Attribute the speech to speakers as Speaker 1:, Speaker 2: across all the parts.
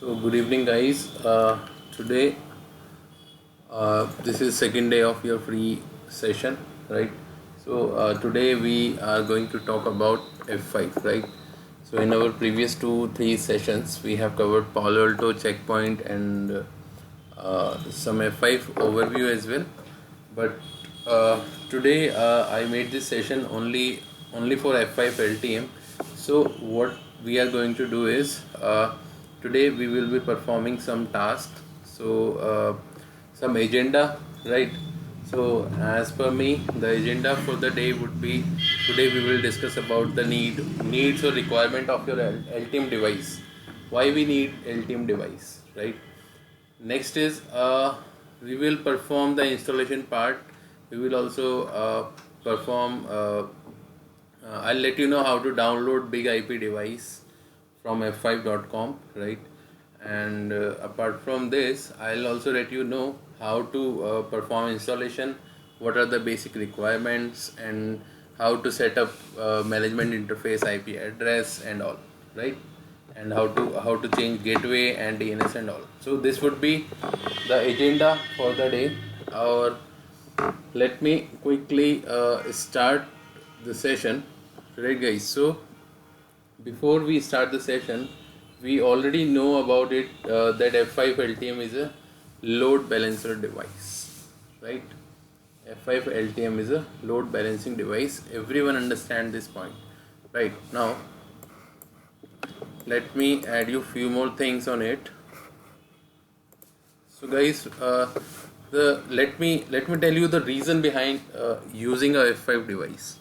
Speaker 1: So good evening, guys. Today, this is second day of your free session, right? So today we are going to talk about F5, right? So in our previous 2-3 sessions, we have covered Palo Alto, Checkpoint, and some F5 overview as well. But today I made this session only for F5 LTM. So what we are going to do is today we will be performing some tasks. So some agenda, right? So as per me, the agenda for the day would be, today we will discuss about the needs or requirement of your LTM device. Why we need LTM device, right? Next is we will perform the installation part. We will also perform I'll let you know how to download big IP device from f5.com, right? And apart from this, I'll also let you know how to perform installation, what are the basic requirements, and how to set up management interface, IP address, and all, right? And how to change gateway and DNS and all. So this would be the agenda for the day. Or let me quickly start the session, right, guys? So before we start the session, we already know about it, that F5 LTM is a load balancer device, right? F5 LTM is a load balancing device. Everyone understand this point, right? Now let me add you few more things on it. So guys, let me tell you the reason behind using a F5 device.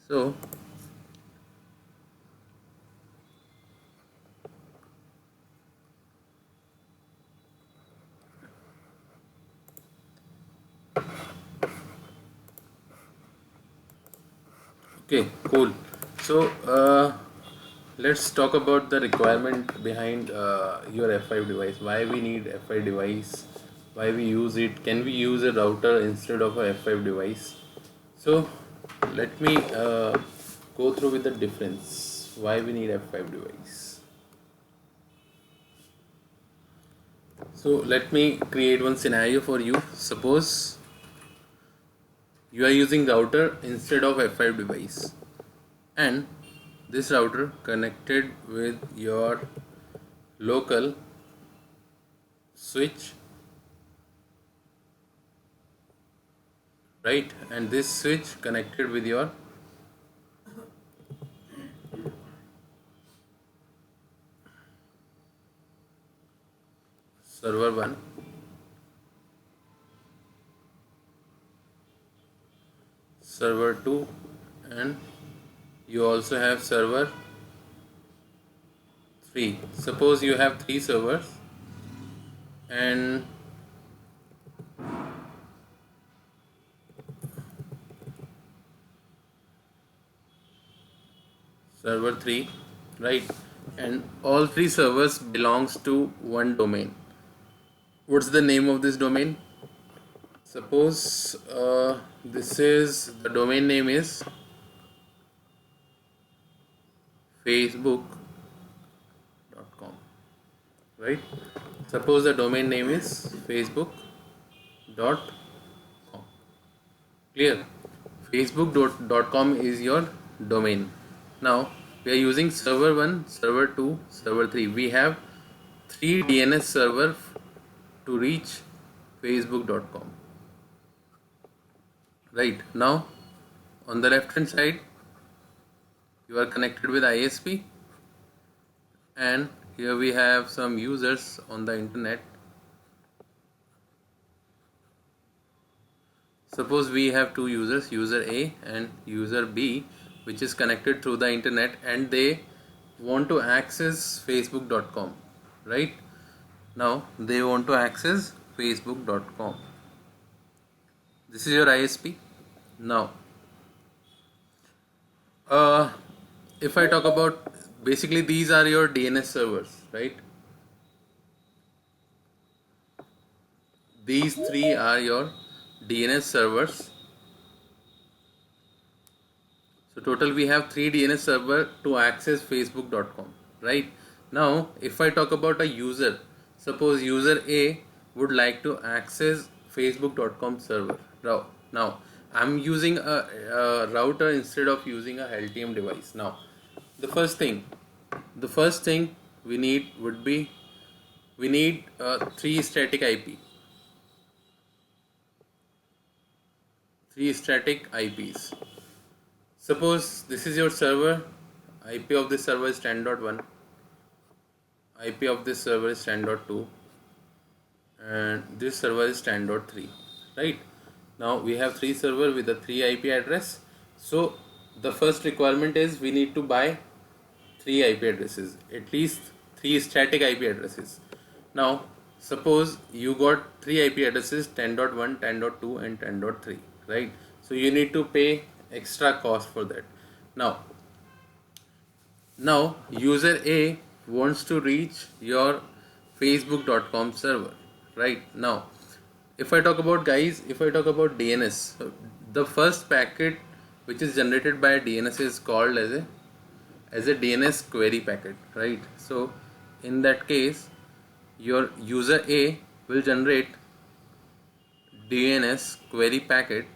Speaker 1: So okay, cool. So let's talk about the requirement behind your F5 device. Why we need F5 device? Why we use it? Can we use a router instead of a F5 device? So let me go through with the difference. Why we need F5 device? So let me create one scenario for you. Suppose you are using router instead of F5 device, and this router connected with your local switch, right? And this switch connected with your server 1, server 2, and you also have server 3. Suppose you have 3 servers, and server 3, right? And all 3 servers belongs to one domain. What's the name of this domain? Suppose this is the domain name is facebook.com, right? Suppose the domain name is facebook.com. Clear? facebook.com is your domain. Now we are using server 1, server 2, server 3. We have 3 DNS server to reach facebook.com. Right, now on the left hand side you are connected with ISP, and here we have some users on the internet. Suppose we have 2 users, user A and user B, which is connected through the internet, and they want to access facebook.com, right? Now they want to access facebook.com. This is your ISP. Now if I talk about, basically these are your DNS servers, right? These 3 are your DNS servers. So total we have 3 DNS server to access facebook.com, right? Now if I talk about a user, suppose user A would like to access facebook.com server. Now I'm using a router instead of using a LTM device. Now the first thing we need would be, we need 3 static IP, 3 static IPs. Suppose this is your server, IP of this server is 10.1, IP of this server is 10.2, and this server is 10.3, right? Now we have 3 server with a 3 IP address. So the first requirement is we need to buy 3 IP addresses, at least 3 static IP addresses. Now suppose you got 3 IP addresses, 10.1, 10.2 and 10.3, right? So you need to pay extra cost for that. Now user A wants to reach your facebook.com server, right? Now if I talk about DNS, the first packet which is generated by DNS is called as a DNS query packet, right? So in that case your user A will generate DNS query packet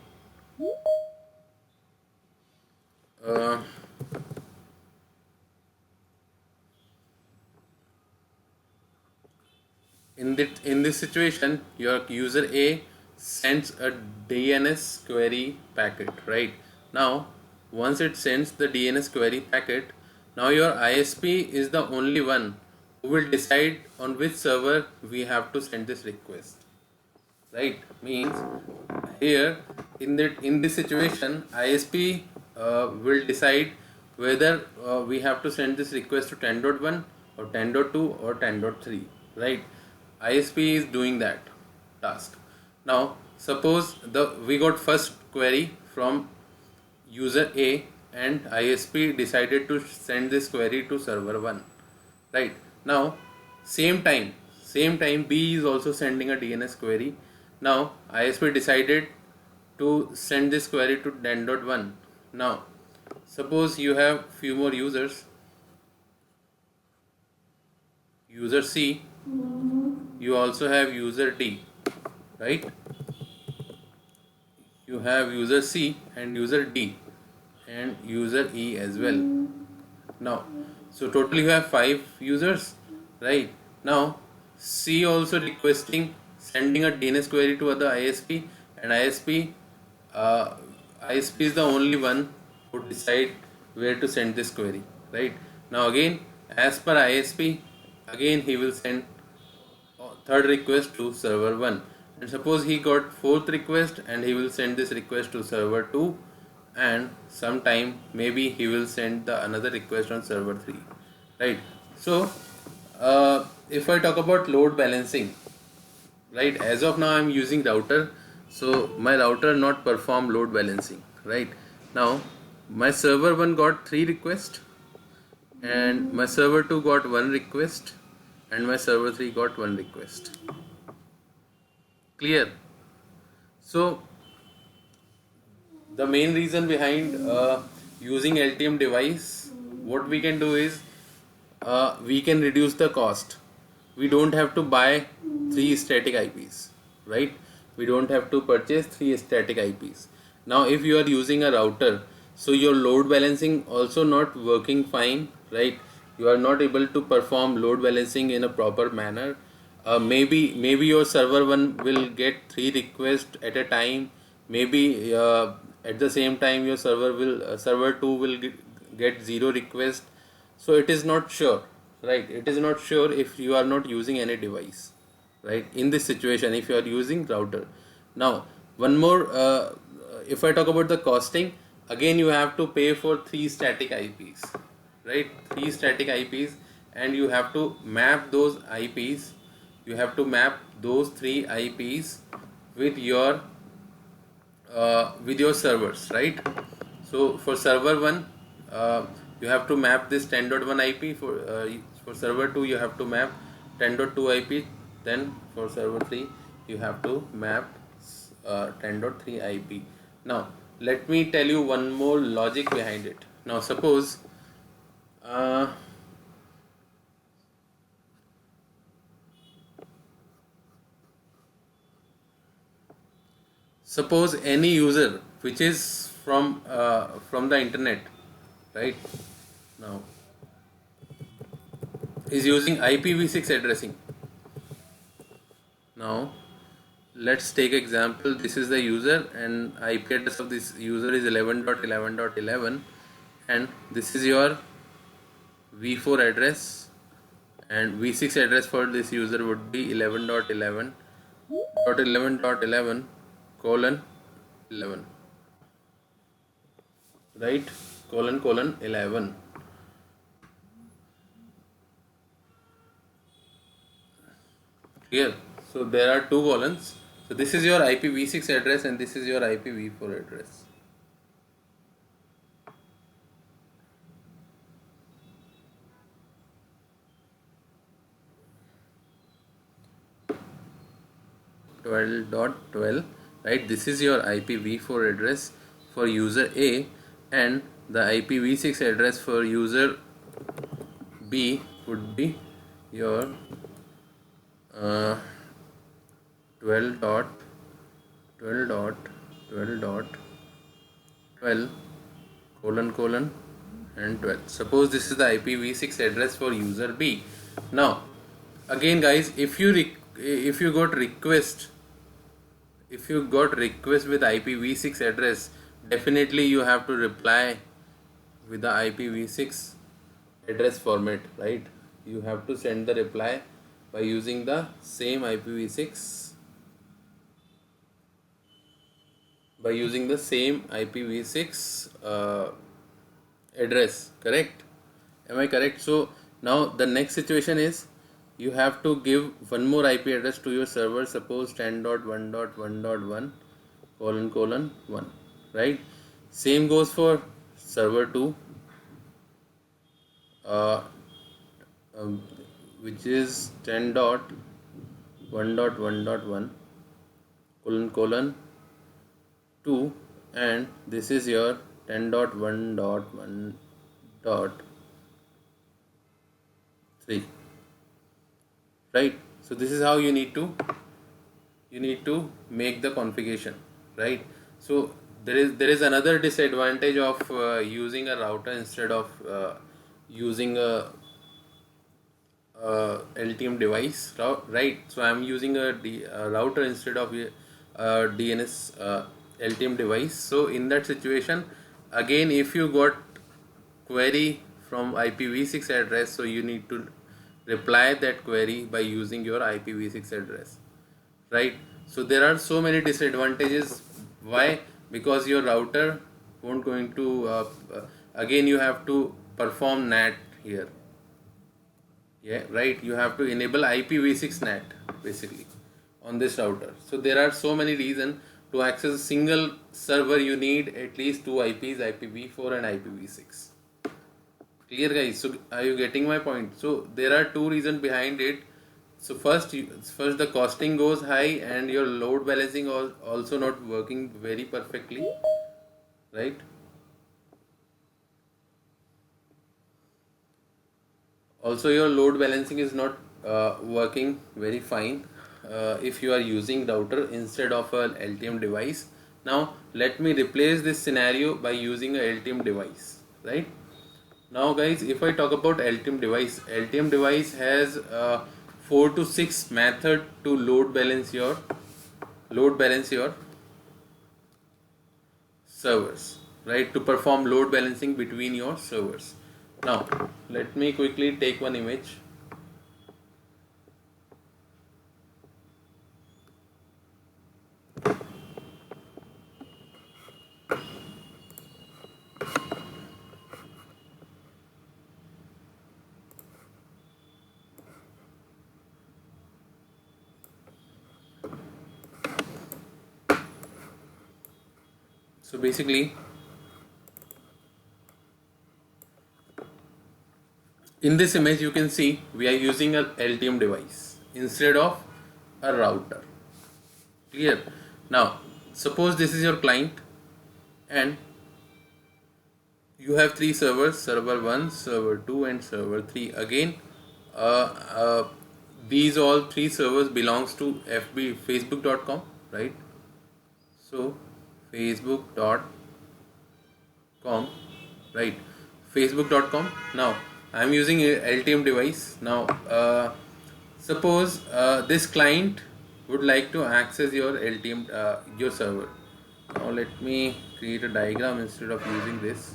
Speaker 1: in this situation, your user A sends a DNS query packet, right? Now once it sends the DNS query packet, now your ISP is the only one who will decide on which server we have to send this request, right? Means here in this situation, ISP will decide whether we have to send this request to 10.1 or 10.2 or 10.3, right? ISP is doing that task. Now suppose we got first query from user A and ISP decided to send this query to server 1, right? Now same time B is also sending a DNS query. Now ISP decided to send this query to 10.1. Now suppose you have few more users, user C, you also have user D, right? You have user C and user D and user E as well. Now so total you have 5 users, right? Now C also requesting sending a DNS query to other ISP, and ISP is the only one who decide where to send this query, right? Now again as per ISP, again he will send third request to server 1, and suppose he got fourth request and he will send this request to server 2, and sometime maybe he will send the another request on server 3, right? So if I talk about load balancing, right, as of now I'm using router, so my router not perform load balancing, right? Now my server 1 got 3 requests and my server 2 got 1 request and my server 3 got 1 request. Clear? So the main reason behind using LTM device, what we can do is we can reduce the cost. We don't have to buy 3 static IPs, right? We don't have to purchase 3 static IPs. Now if you are using a router, so your load balancing also not working fine, right? You are not able to perform load balancing in a proper manner. Maybe your server 1 will get 3 requests at a time. Maybe at the same time your server 2 will get 0 request. So it is not sure, right? It is not sure if you are not using any device, right? In this situation, if you are using router. Now one more, if I talk about the costing, again you have to pay for 3 static IPs, right? 3 static IPs, and you have to map those IPs. You have to map those 3 IPs with your servers, right? So for server 1, you have to map this 10.1 IP. For server 2, you have to map 10.2 IP. Then for server 3, you have to map 10.3 IP. Now let me tell you one more logic behind it. Now suppose suppose any user which is from the internet, right, now is using IPv6 addressing. Now let's take example, this is the user and IP address of this user is 11.11.11 and this is your v4 address, and v6 address for this user would be 11.11.11 colon 11, right, colon 11. Clear? So there are two colons. So this is your IPv6 address and this is your IPv4 address. .12.12, right? This is your IPv4 address for user A, and the IPv6 address for user B would be your 12.12.12.12 colon and 12. Suppose this is the IPv6 address for user B. Now again guys, if you got request with IPv6 address, definitely you have to reply with the IPv6 address format, right? You have to send the reply by using the same IPv6 address, correct? Am I correct? So now the next situation is you have to give one more IP address to your server, suppose 10.1.1.1 colon 1, right? Same goes for server 2, which is 10.1.1.1 colon 2, and this is your 10.1.1.3, right? So this is how you need to make the configuration, right? So there is another disadvantage of using a router instead of using a LTM device, right? So I am using a router instead of a DNS LTM device. So in that situation, again, if you got query from IPv6 address, so you need to reply that query by using your IPv6 address, right? So there are so many disadvantages. Why? Because your router won't going to again you have to perform NAT here, yeah, right? You have to enable IPv6 NAT basically on this router. So there are so many reasons. To access a single server you need at least two IPs, IPv4 and IPv6. Clear guys? So are you getting my point? So there are two reasons behind it. So first the costing goes high and your load balancing also not working very perfectly, right? Also your load balancing is not working very fine if you are using router instead of a LTM device. Now let me replace this scenario by using a LTM device, right? Now guys, if I talk about LTM device has 4 to 6 method to load balance your servers, right? To perform load balancing between your servers. Now let me quickly take one image. So basically in this image you can see we are using a LTM device instead of a router. Clear? Now suppose this is your client and you have three servers, server 1, server 2 and server 3. Again, uh, uh, these all three servers belongs to facebook.com, right? So facebook.com, right? facebook.com. Now I am using a LTM device. Now suppose this client would like to access your LTM your server. Now let me create a diagram instead of using this.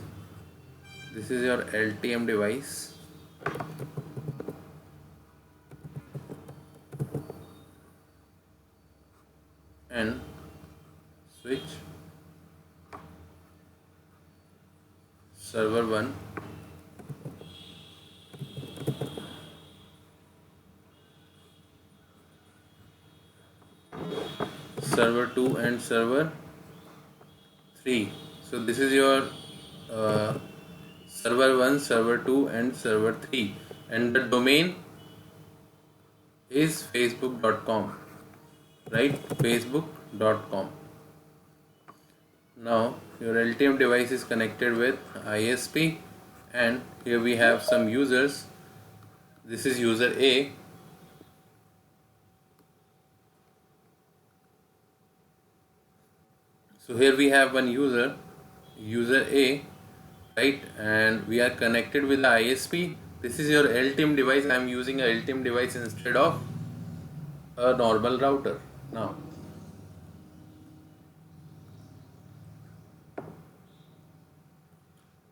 Speaker 1: This is your LTM device, and switch server 1, server 2 and server 3. So this is your server 1, server 2 and server 3, and the domain is facebook.com, right? facebook.com. Now your LTM device is connected with ISP, and here we have some users. This is user A. So here we have one user, user A, right? And we are connected with the ISP. This is your LTM device. I am using a LTM device instead of a normal router. Now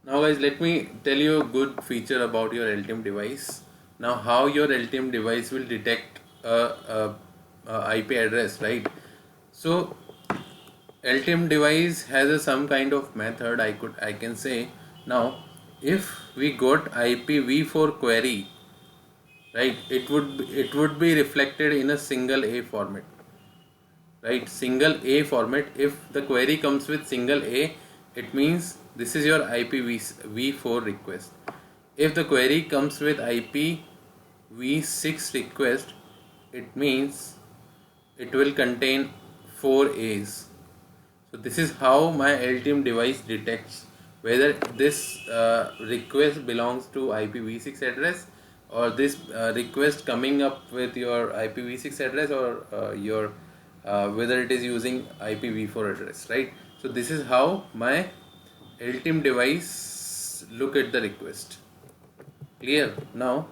Speaker 1: guys, let me tell you a good feature about your LTM device. Now how your LTM device will detect a IP address, right? So LTM device has some kind of method I can say. Now if we got IPv4 query, right, it would be reflected in a single A format, right? Single A format. If the query comes with single A, it means this is your IPv4 request. If the query comes with IPv6 request, it means it will contain 4 A's. So this is how my LTM device detects whether this request belongs to IPv6 address, or this request coming up with your IPv6 address, or your whether it is using IPv4 address, right? So this is how my LTM device look at the request. Clear? Now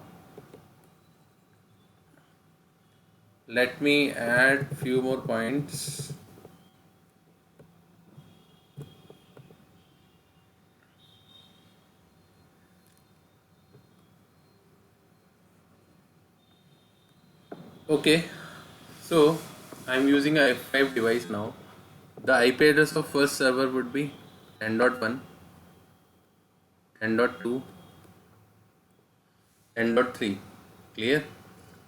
Speaker 1: let me add few more points. Okay, so I'm using a F5 device now. The IP address of first server would be 10.1, 10.2, 10.3. Clear?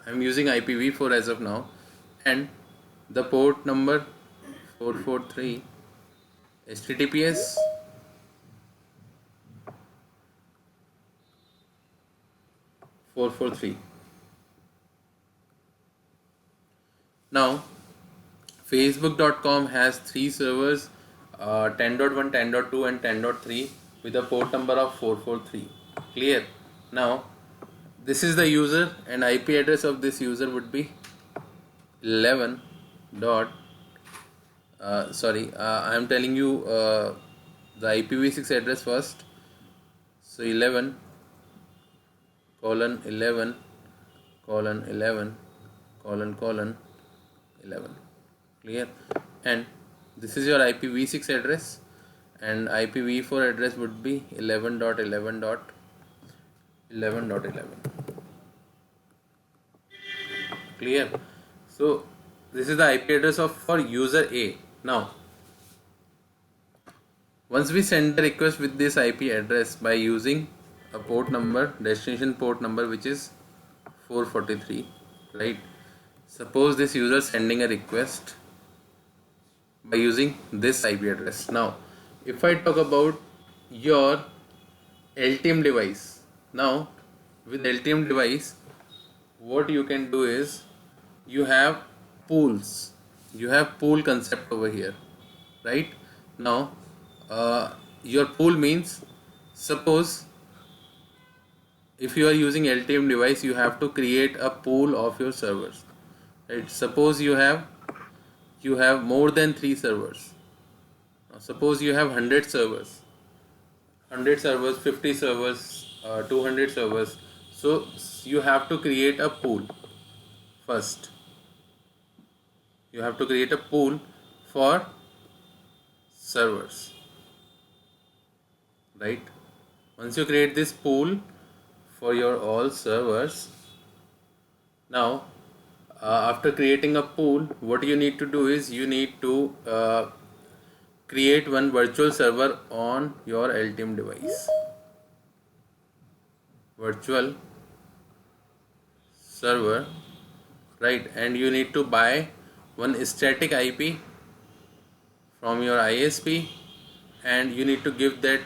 Speaker 1: I'm using IPv4 as of now, and the port number 443, HTTPS 443. Now facebook.com has three servers, 10.1, 10.2 and 10.3, with a port number of 443. Clear? Now this is the user, and IP address of this user would be 11 dot I am telling you the IPv6 address first. So 11 colon 11 colon 11 colon colon 11. Clear? And this is your IPv6 address, and IPv4 address would be 11.11.11.11. Clear? So this is the IP address of for user A. Now once we send the request with this IP address by using a port number, destination port number, which is 443, right? Suppose this user sending a request by using this IP address. Now if I talk about your LTM device, now with LTM device what you can do is you have pools, you have pool concept over here, right? Now your pool means, suppose if you are using LTM device, you have to create a pool of your servers, right? Suppose you have more than 3 servers. Now, suppose you have 100 servers, 50 servers, 200 servers. So you have to create a pool first. You have to create a pool for servers, right? Once you create this pool for your all servers, now after creating a pool, what you need to do is you need to create one virtual server on your LTM device. Virtual server, right? And you need to buy one static IP from your ISP, and you need to give that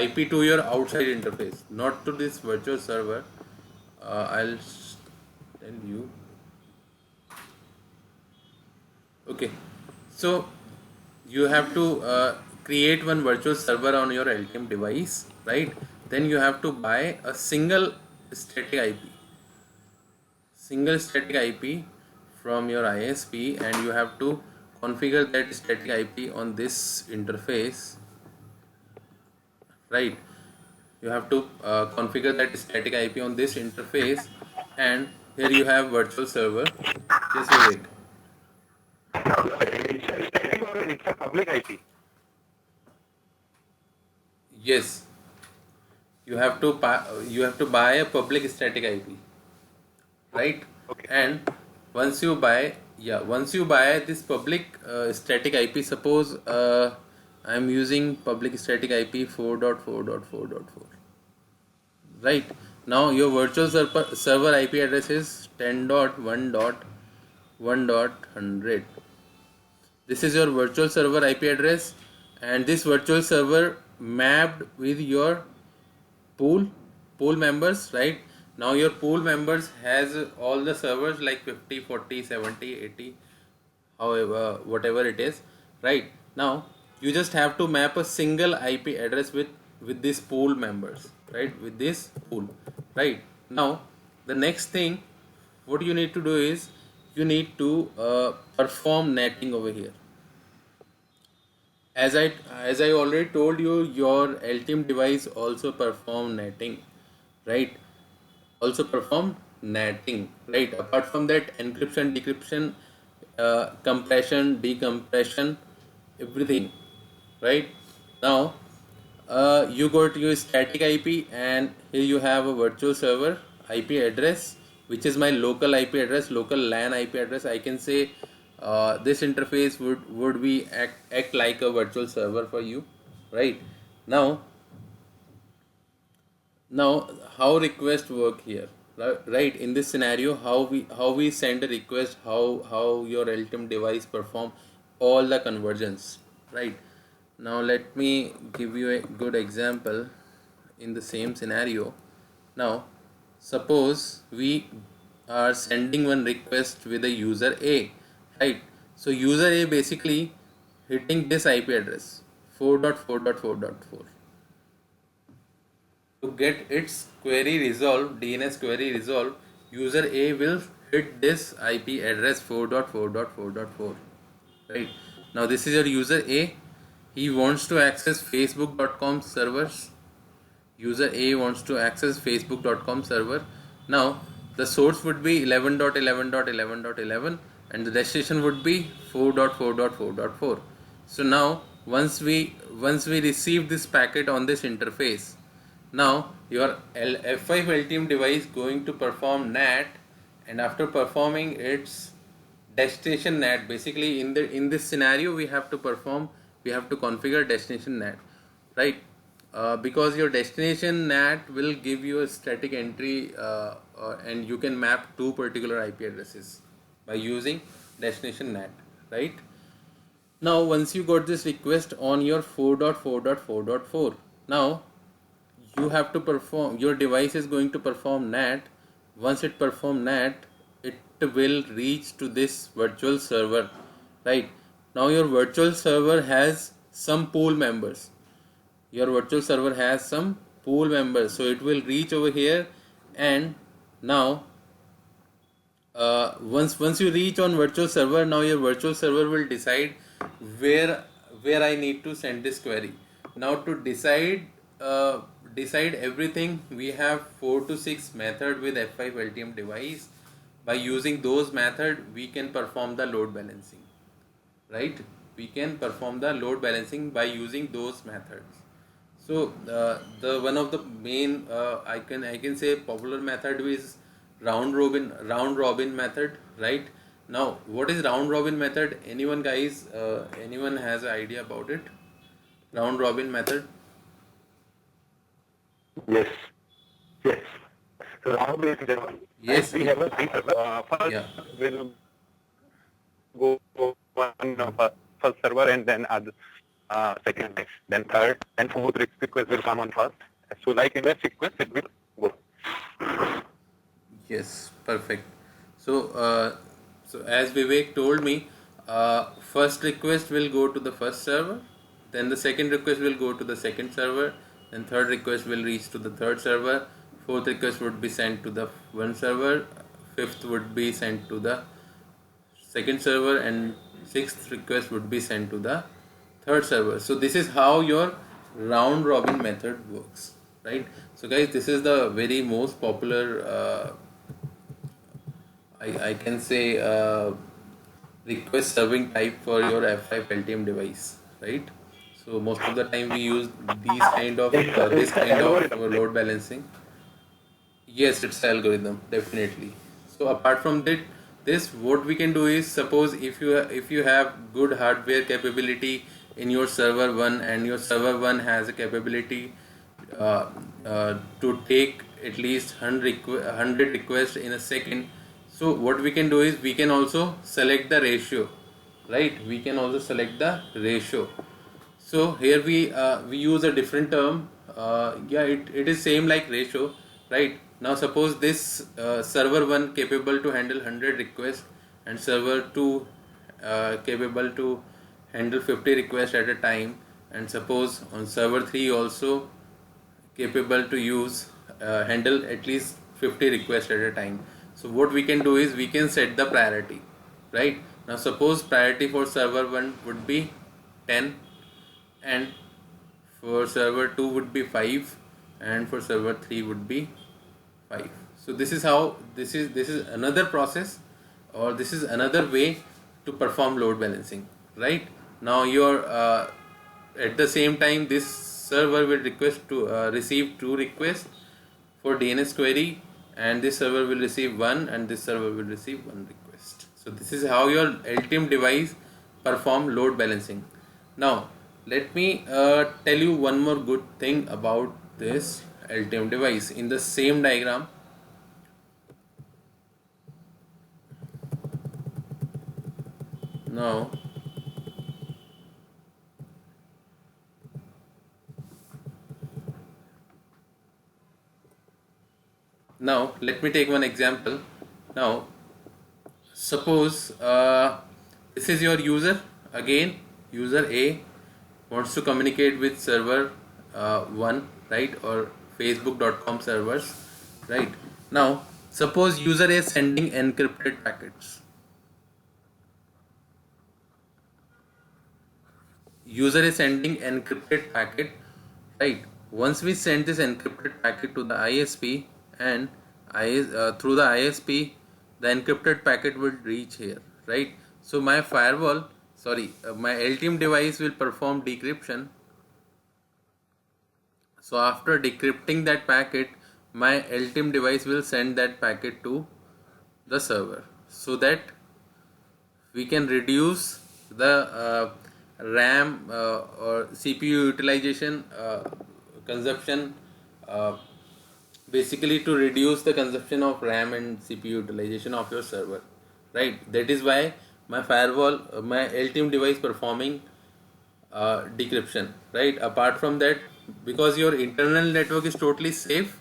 Speaker 1: IP to your outside interface, not to this virtual server. I'll tell you. Okay, so you have to create one virtual server on your LTM device, right? Then you have to buy a single static IP from your ISP, and you have to configure that static IP on this interface, right? You have to configure that static IP on this interface, and here you have virtual server. Just wait.
Speaker 2: It's a static or it's a public IP?
Speaker 1: Yes, you have to buy a public static IP, right?
Speaker 2: Okay.
Speaker 1: And once you buy this public static IP, suppose I'm using public static IP 4.4.4.4, right? Now your virtual server IP address is 10.1.1.100. This is your virtual server IP address, and this virtual server mapped with your pool members, right? Now your pool members has all the servers like 50, 40, 70, 80, however, whatever it is, right? Now you just have to map a single IP address with this pool members, right? With this pool, right? Now the next thing what you need to do is you need to perform netting over here. As I already told you, your LTM device also perform netting, right? Also perform netting, right? Apart from that, encryption, decryption, compression, decompression, everything, right? Now you got your static IP, and here you have a virtual server IP address, which is my local IP address, local LAN IP address. I can say this interface would be act like a virtual server for you, right? Now how request work here, right? In this scenario, how we send a request, how your LTM device perform all the conversions, right? Now let me give you a good example in the same scenario. Now suppose we are sending one request with a user A, right? So user A basically hitting this IP address 4.4.4.4. To get its query resolved, DNS query resolved, user A will hit this IP address 4.4.4.4, right? Now this is your user A. He wants to access facebook.com servers. User A wants to access facebook.com server. Now the source would be 11.11.11.11 and the destination would be 4.4.4.4. So now once we receive this packet on this interface, now your F5 LTM device going to perform NAT, and after performing its destination NAT, basically in this scenario we have to configure destination NAT, right? Because your destination NAT will give you a static entry, and you can map two particular IP addresses by using destination NAT, right? Now once you got this request on your 4.4.4.4, now you have to perform, your device is going to perform NAT. Once it perform NAT, it will reach to this virtual server, right? Now your virtual server has some pool members. Your virtual server has some pool members, so it will reach over here, and now once you reach on virtual server, now your virtual server will decide where I need to send this query. Now to decide everything, we have 4 to 6 method with F5 LTM device. By using those method, we can perform the load balancing, right? We can perform the load balancing by using those methods. So the one of the main I can say popular method is round robin method, right? Now what is round robin method? Anyone guys, anyone has an idea about it? Round robin method?
Speaker 2: Yes. Yes. So now we
Speaker 1: Yes.
Speaker 2: we have a three server. First
Speaker 1: Yeah.
Speaker 2: will go one first server and then other second next, then third, then fourth request will come on first. So like in a sequence it will go.
Speaker 1: Yes, perfect. So as Vivek told me, first request will go to the first server, then the second request will go to the second server, then third request will reach to the third server, fourth request would be sent to the one server, fifth would be sent to the second server, and sixth request would be sent to the third server. So this is how your round robin method works, right? So guys, this is the very most popular I can say request serving type for your F5 LTM device, right? So most of the time we use these kind of this kind of load balancing. Yes, it's algorithm, definitely. So apart from that, this what we can do is, suppose if you have good hardware capability in your server one, and your server one has a capability to take at least 100 requests in a second. So what we can do is, we can also select the ratio, right? We can also select the ratio. So here we use a different term. Yeah, it is same like ratio, right? Now suppose this server 1 capable to handle 100 requests, and server 2 capable to handle 50 requests at a time, and suppose on server 3 also capable to use handle at least 50 requests at a time. So what we can do is, we can set the priority, right? Now suppose priority for server 1 would be 10, and for server 2 would be 5, and for server 3 would be 5. So this is how this is another process, or this is another way to perform load balancing, right? Now your at the same time, this server will request to receive 2 requests for DNS query, and this server will receive 1, and this server will receive 1 request. So this is how your LTM device perform load balancing. Now let me tell you one more good thing about this LTM device in the same diagram. Now let me take one example. Now suppose this is your user. Again, user A wants to communicate with server 1, right, or facebook.com servers, right? Now suppose user is sending encrypted packets. User is sending encrypted packet, right? Once we send this encrypted packet to the ISP, and through the ISP, the encrypted packet will reach here, right? So my firewall, my LTM device will perform decryption. So after decrypting that packet, my LTM device will send that packet to the server, so that we can reduce the RAM or CPU utilization consumption, basically to reduce the consumption of RAM and CPU utilization of your server, right? That is why my firewall, my LTM device performing decryption, right? Apart from that, because your internal network is totally safe,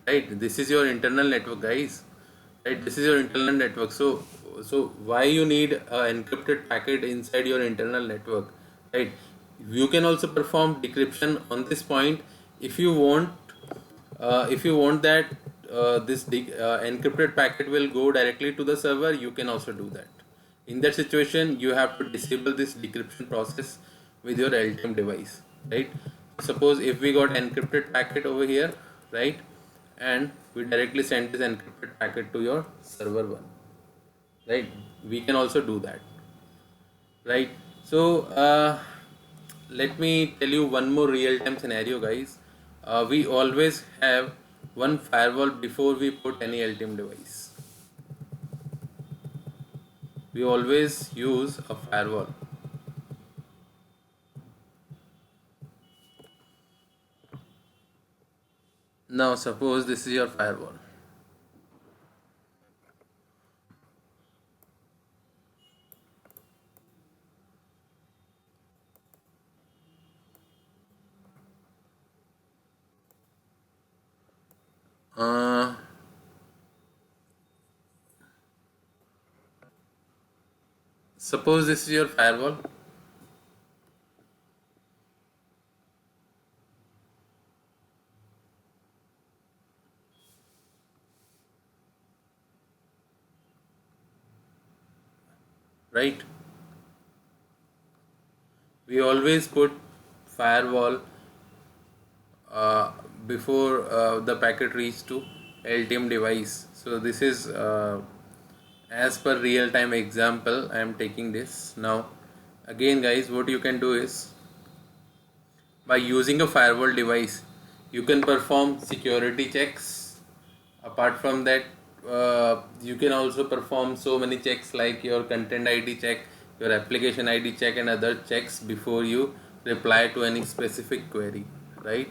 Speaker 1: right? This is your internal network, guys, right? This is your internal network. So why you need an encrypted packet inside your internal network, right? You can also perform decryption on this point if you want. If you want that this encrypted packet will go directly to the server, you can also do that. In that situation, you have to disable this decryption process with your LTM device, right? Suppose if we got encrypted packet over here, right, and we directly send this encrypted packet to your server one, right? We can also do that, right? So let me tell you one more real-time scenario, guys. We always have one firewall before we put any LTM device. We always use a firewall. Now suppose this is your firewall. uh, Suppose this is your firewall, right? We always put firewall uh, before the packet reach to LTM device. So this is as per real time example I am taking this. Now again guys, what you can do is, by using a firewall device, you can perform security checks. Apart from that, you can also perform so many checks like your content ID check, your application ID check, and other checks before you reply to any specific query, right?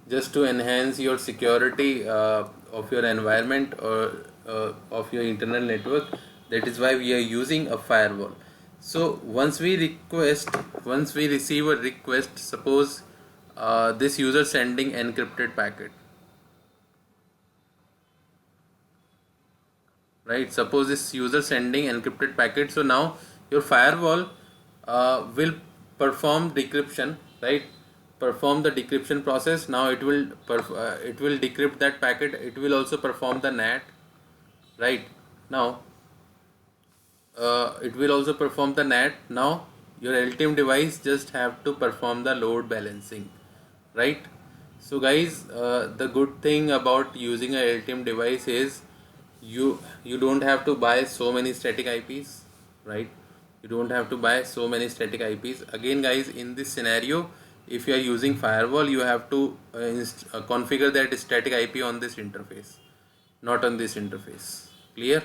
Speaker 1: Just to enhance your security of your environment or of your internal network. That is why we are using a firewall. So once we receive a request, suppose this user sending encrypted packet, right? Suppose this user sending encrypted packet. So now your firewall will perform decryption, right? Perform the decryption process. Now it will decrypt that packet. It will also perform the NAT, right? Now it will also perform the NAT. Now your LTM device just have to perform the load balancing, right? So guys, the good thing about using a LTM device is you don't have to buy so many static IPs, right? You don't have to buy so many static IPs. Again guys, in this scenario, if you are using firewall, you have to configure that static IP on this interface, not on this interface. Clear?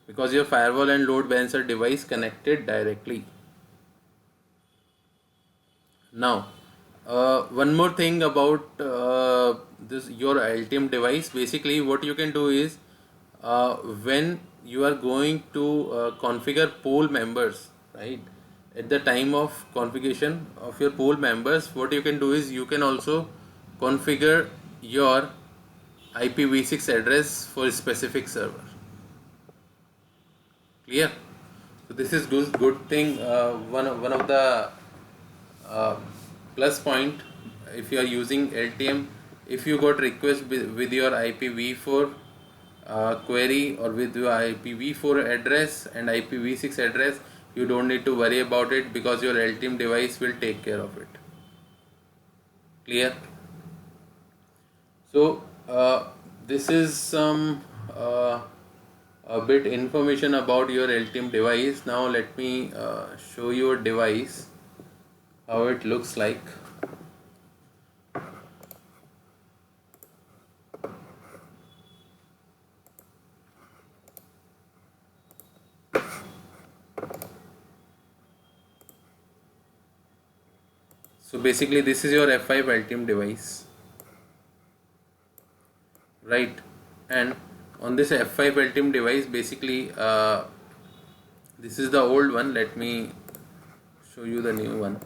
Speaker 1: Because your firewall and load balancer device connected directly. Now one more thing about this your LTM device. Basically what you can do is, when you are going to configure pool members, right, at the time of configuration of your pool members, what you can do is you can also configure your IPv6 address for a specific server. Clear? So this is good thing. One of the uh, plus point, if you are using LTM, if you got request with your IPv4 query or with your IPv4 address and IPv6 address, you don't need to worry about it because your LTM device will take care of it. Clear? So this is some a bit information about your LTM device. Now let me show you a device, how it looks like. So basically this is your F5 LTM device, right? And on this F5 LTM device, basically this is the old one. Let me show you the new one.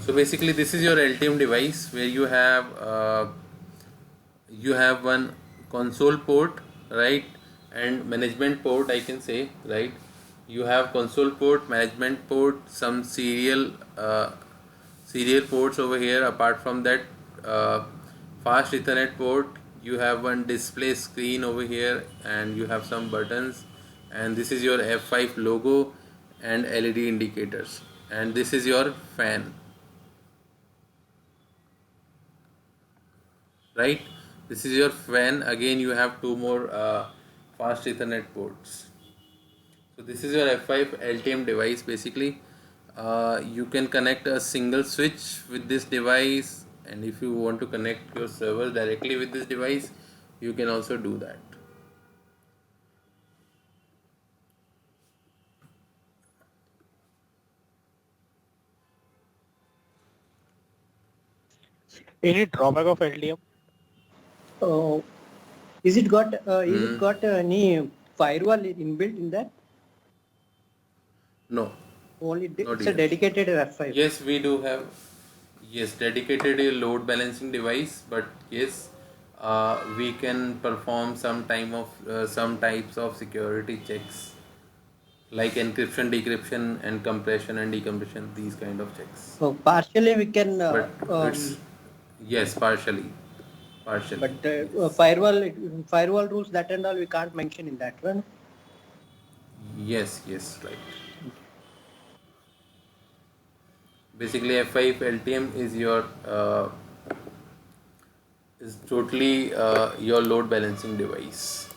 Speaker 1: So basically this is your LTM device where you have one console port, right, and management port, I can say, right. You have console port, management port, some serial ports over here. Apart from that, fast Ethernet port. You have one display screen over here, and you have some buttons, and this is your F5 logo and LED indicators, and this is your fan, right. This is your fan. Again, you have two more fast Ethernet ports. So this is your F5 LTM device. Basically, you can connect a single switch with this device, and if you want to connect your server directly with this device, you can also do that.
Speaker 3: Any drawback of LTM?
Speaker 4: Is it got any firewall inbuilt in that?
Speaker 1: No,
Speaker 4: Only
Speaker 1: not
Speaker 4: it's a
Speaker 1: yet.
Speaker 4: dedicated F5.
Speaker 1: Yes, we do have, yes, dedicated load balancing device, but yes, we can perform some types of security checks like encryption, decryption, and compression and decompression. These kind of checks.
Speaker 4: So partially we can,
Speaker 1: But it's, yes, partially.
Speaker 4: but firewall rules that and all we can't mention in that one.
Speaker 1: Yes, right. Basically, F5 LTM is totally your load balancing device.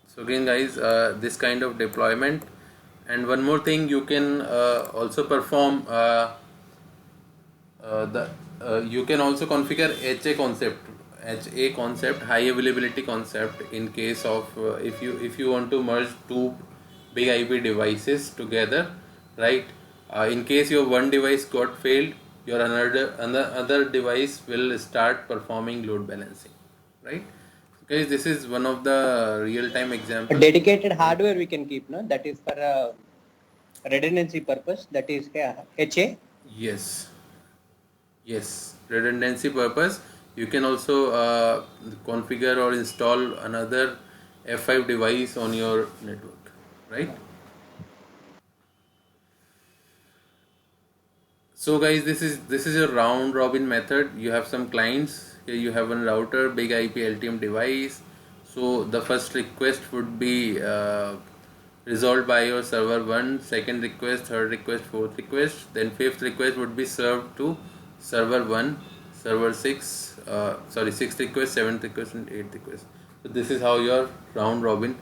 Speaker 1: So again, guys, this kind of deployment, and one more thing, you can also perform you can also configure HA concept, high availability concept, in case of if you want to merge two big IP devices together, right. In case your one device got failed, your another device will start performing load balancing, right. Guys, this is one of the real-time examples.
Speaker 4: A dedicated hardware we can keep, no? That is for redundancy purpose. That is HA.
Speaker 1: Yes, redundancy purpose. You can also configure or install another F5 device on your network, right? So guys, this is a round robin method. You have some clients. Here you have one router, big IP LTM device. So the first request would be resolved by your server 1, second request, third request, fourth request, then fifth request would be served to server 1, server 6, sixth request, seventh request, and eighth request. So this is how your round robin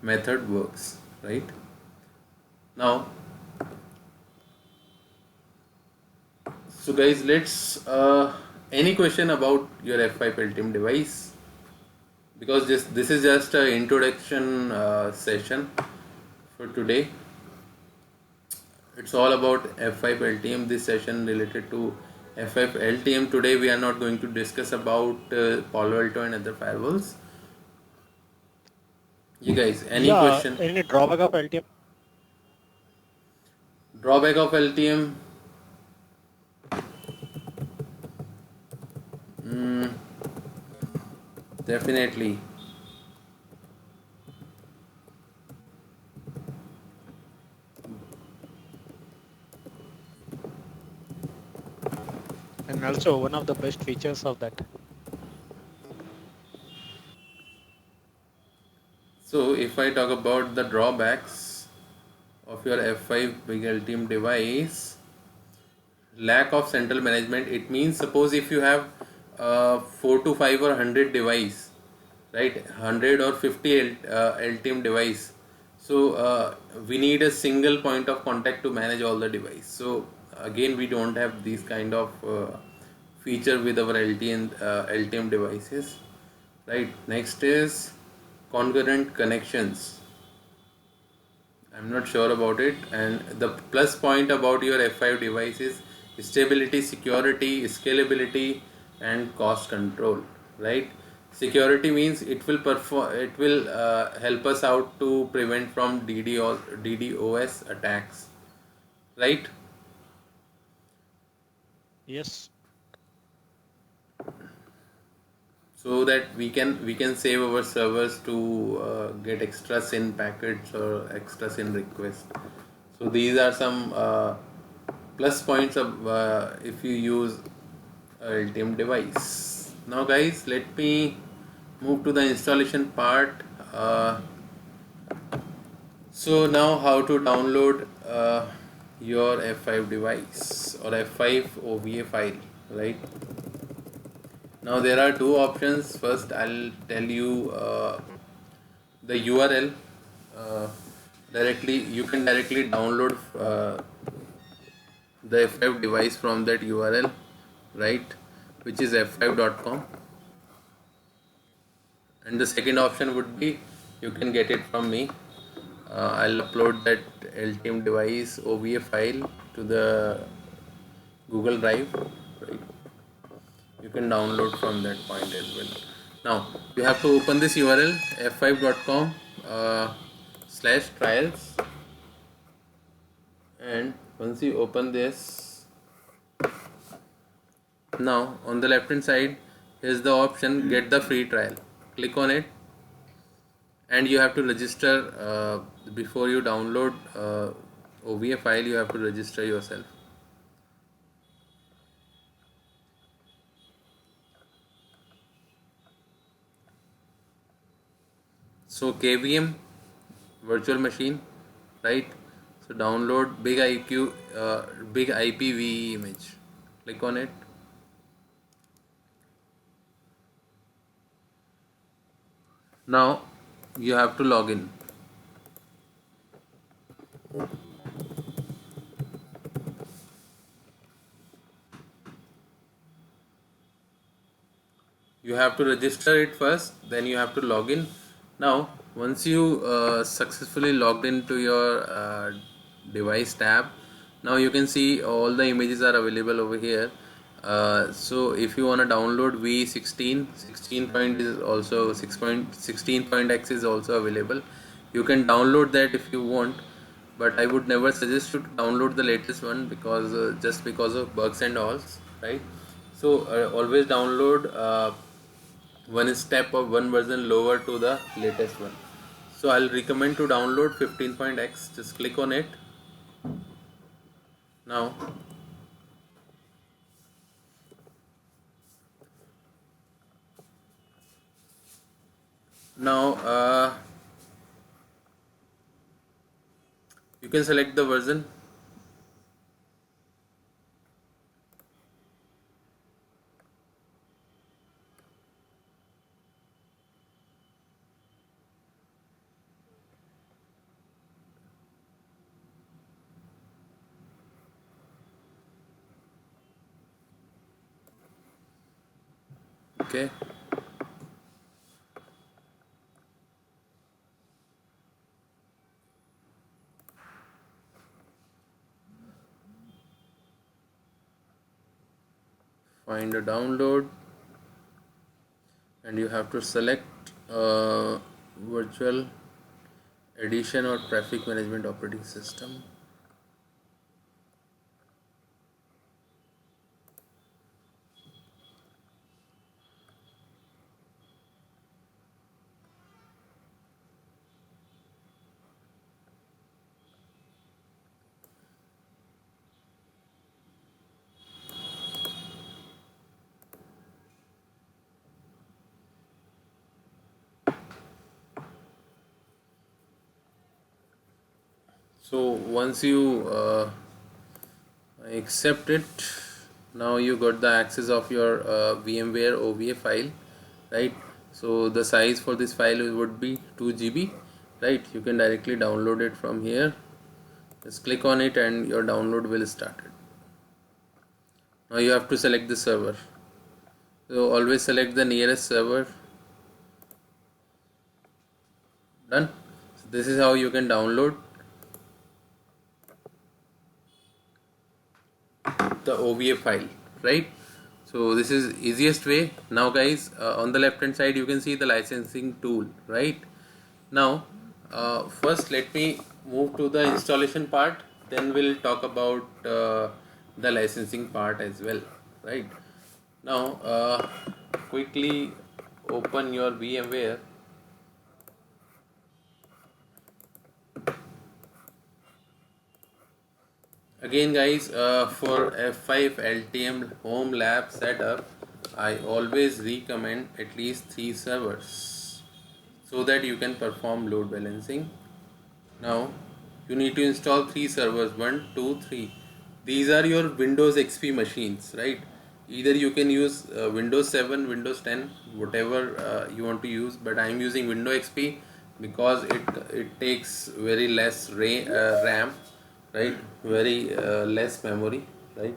Speaker 1: method works, right? Now, so guys, let's any question about your F5 LTM device, because this is just an introduction session for today. It's all about F5 LTM. This session related to F5 LTM. Today we are not going to discuss about Palo Alto and other firewalls. You guys, any question?
Speaker 3: Any drawback of LTM?
Speaker 1: Drawback of LTM. Definitely.
Speaker 3: And also one of the best features of that.
Speaker 1: So if I talk about the drawbacks of your F5 big LTM device, lack of central management. It means, suppose if you have 4 to 5 or 100 device, right, 100 or 50 LTM device, so we need a single point of contact to manage all the device. So again, we don't have these kind of feature with our LTM devices, right. Next is concurrent connections. I'm not sure about it. And the plus point about your F5 device is stability, security, scalability, and cost control, right. Security means it will perform. It will help us out to prevent from DDoS attacks, right?
Speaker 3: Yes.
Speaker 1: So that we can save our servers to get extra SYN packets or extra SYN requests. So these are some plus points of if you use a LTM device. Now guys, let me move to the installation part. So now how to download your F5 device or F5 OVA file, right? Now there are two options. First, I'll tell you the URL. Directly, you can directly download the F5 device from that URL, right? Which is f5.com. And the second option would be you can get it from me. I'll upload that LTM device OVA file to the Google Drive, right? You can download from that point as well. Now you have to open this URL f5.com /trials, and once you open this, now on the left hand side is the option get the free trial. Click on it, and you have to register before you download OVA file. You have to register yourself. So KVM virtual machine, right? So download big IPv image. Click on it. Now you have to log in. You have to register it first, then you have to log in. Now once you successfully logged into your device tab, now you can see all the images are available over here. So if you want to download v16 16 point is also 6.16.x is also available. You can download that if you want, but I would never suggest you to download the latest one because just because of bugs and all, right? So always download one step or one version lower to the latest one. So I'll recommend to download 15.x. Just click on it. Now you can select the version. Okay. Find a download, and you have to select virtual edition or traffic management operating system. So once you accept it, now you got the access of your VMware OVA file, right? So the size for this file would be 2 GB, right? You can directly download it from here. Just click on it and your download will start it. Now you have to select the server. So always select the nearest server. Done. So this is how you can download the OVA file, right? So this is easiest way. Now guys, on the left hand side you can see the licensing tool, right? Now first let me move to the installation part, then we'll talk about the licensing part as well, right? Now quickly open your VMware. Again guys, for F5 LTM home lab setup, I always recommend at least 3 servers so that you can perform load balancing. Now you need to install 3 servers, 1, 2, 3. These are your Windows XP machines, right? Either you can use Windows 7, Windows 10, whatever you want to use, but I am using Windows XP because it takes very less RAM, right? Very less memory, right?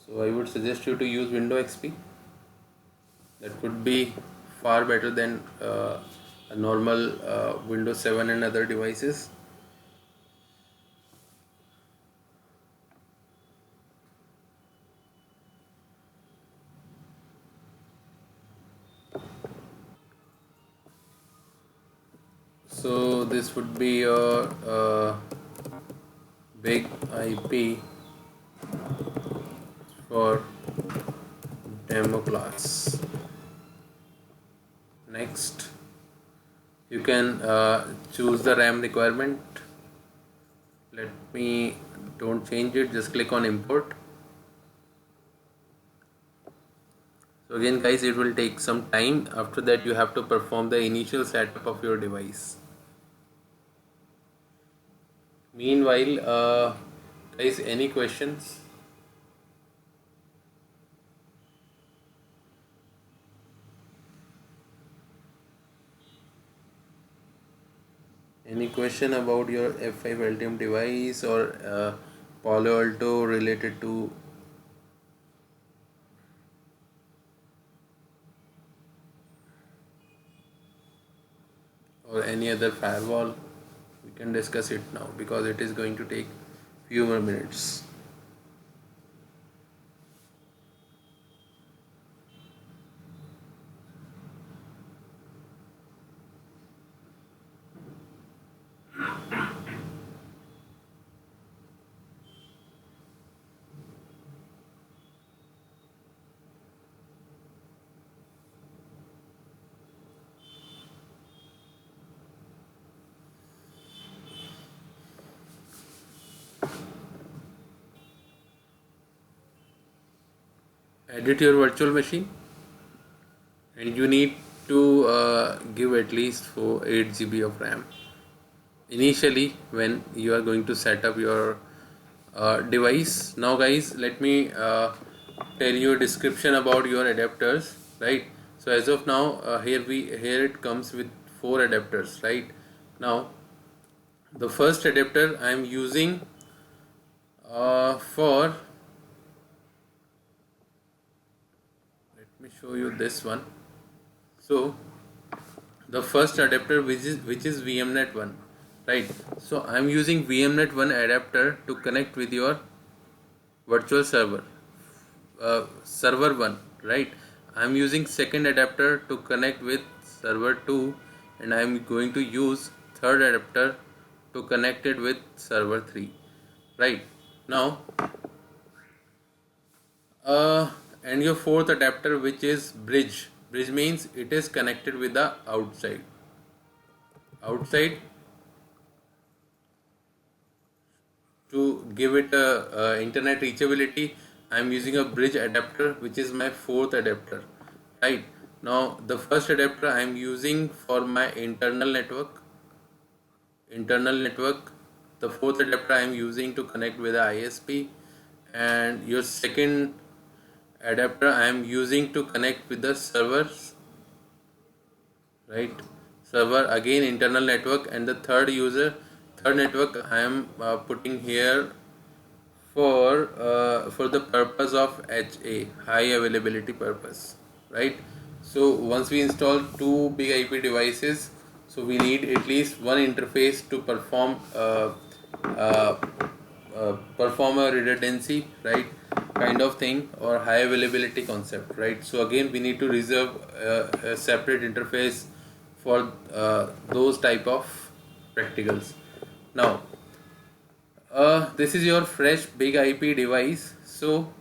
Speaker 1: So I would suggest you to use Windows XP. That could be far better than a normal Windows 7 and other devices. So this would be your big IP for demo class. Next, you can choose the RAM requirement. Let me don't change it, just click on import. So again guys, it will take some time. After that you have to perform the initial setup of your device. Meanwhile, guys, any questions? Any question about your F5 LTM device or Palo Alto related to or any other firewall? We can discuss it now because it is going to take few more minutes. Edit your virtual machine, and you need to give at least for 8 GB of RAM initially when you are going to set up your device. Now guys, let me tell you a description about your adapters, right? So as of now, here it comes with 4 adapters, right? Now the first adapter I am using for, let me show you this one. So the first adapter which is VMnet 1, right? So I'm using VMnet 1 adapter to connect with your virtual server, server 1, right? I'm using second adapter to connect with server 2, and I'm going to use third adapter to connect it with server 3, right? Now and your fourth adapter, which is bridge means it is connected with the outside to give it a internet reachability. I am using a bridge adapter, which is my fourth adapter, right? Now the first adapter I am using for my internal network. The fourth adapter I am using to connect with the ISP, and your second adapter I am using to connect with the servers, right? Server, again internal network, and the third network I am putting here for the purpose of HA, high availability purpose, right? So once we install 2 big IP devices, so we need at least one interface to perform a redundancy, right? kind of thing, or high availability concept, right? So again we need to reserve a separate interface for those type of practicals. Now this is your fresh big IP device. So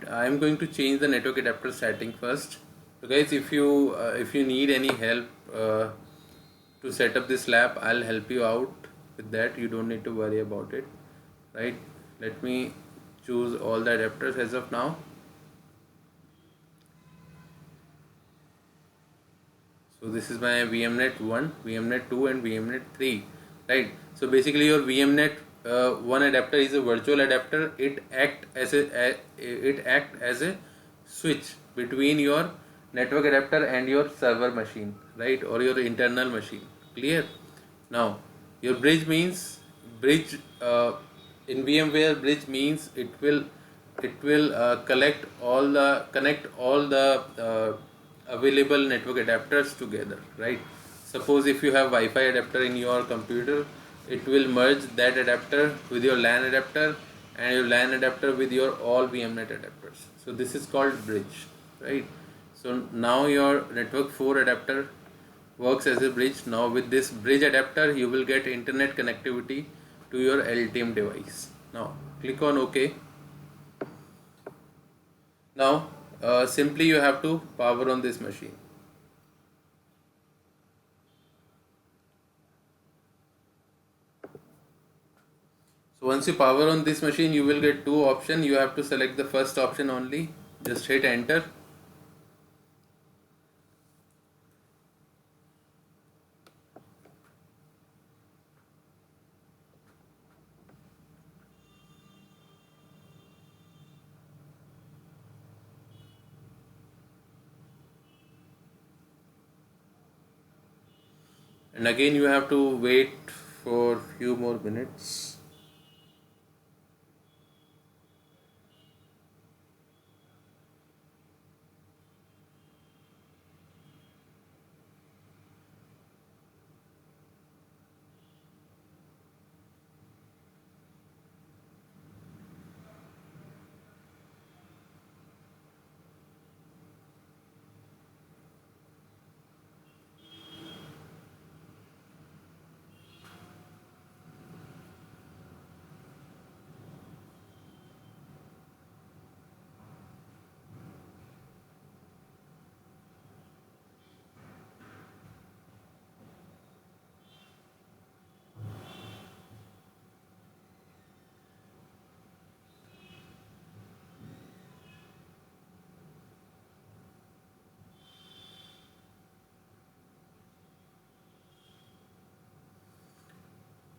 Speaker 1: I'm going to change the network adapter setting first. So guys, if you need any help to set up this lab, I'll help you out with that. You don't need to worry about it, right? Let me choose all the adapters as of now. So this is my VMnet 1, VMnet 2 and VMnet 3, right? So basically your VMnet 1 adapter is a virtual adapter. It act as a switch between your network adapter and your server machine, right, or your internal machine. Clear? Now your bridge means bridge in VMware, bridge means it will connect all the available network adapters together, right? Suppose if you have Wi-Fi adapter in your computer, it will merge that adapter with your LAN adapter and your LAN adapter with your all VMnet adapters. So this is called bridge, right? So now your network 4 adapter works as a bridge. Now with this bridge adapter you will get internet connectivity to your LTM device. Now click on OK. Now simply you have to power on this machine. So once you power on this machine, you will get two options. You have to select the first option only. Just hit enter. And again you have to wait for few more minutes.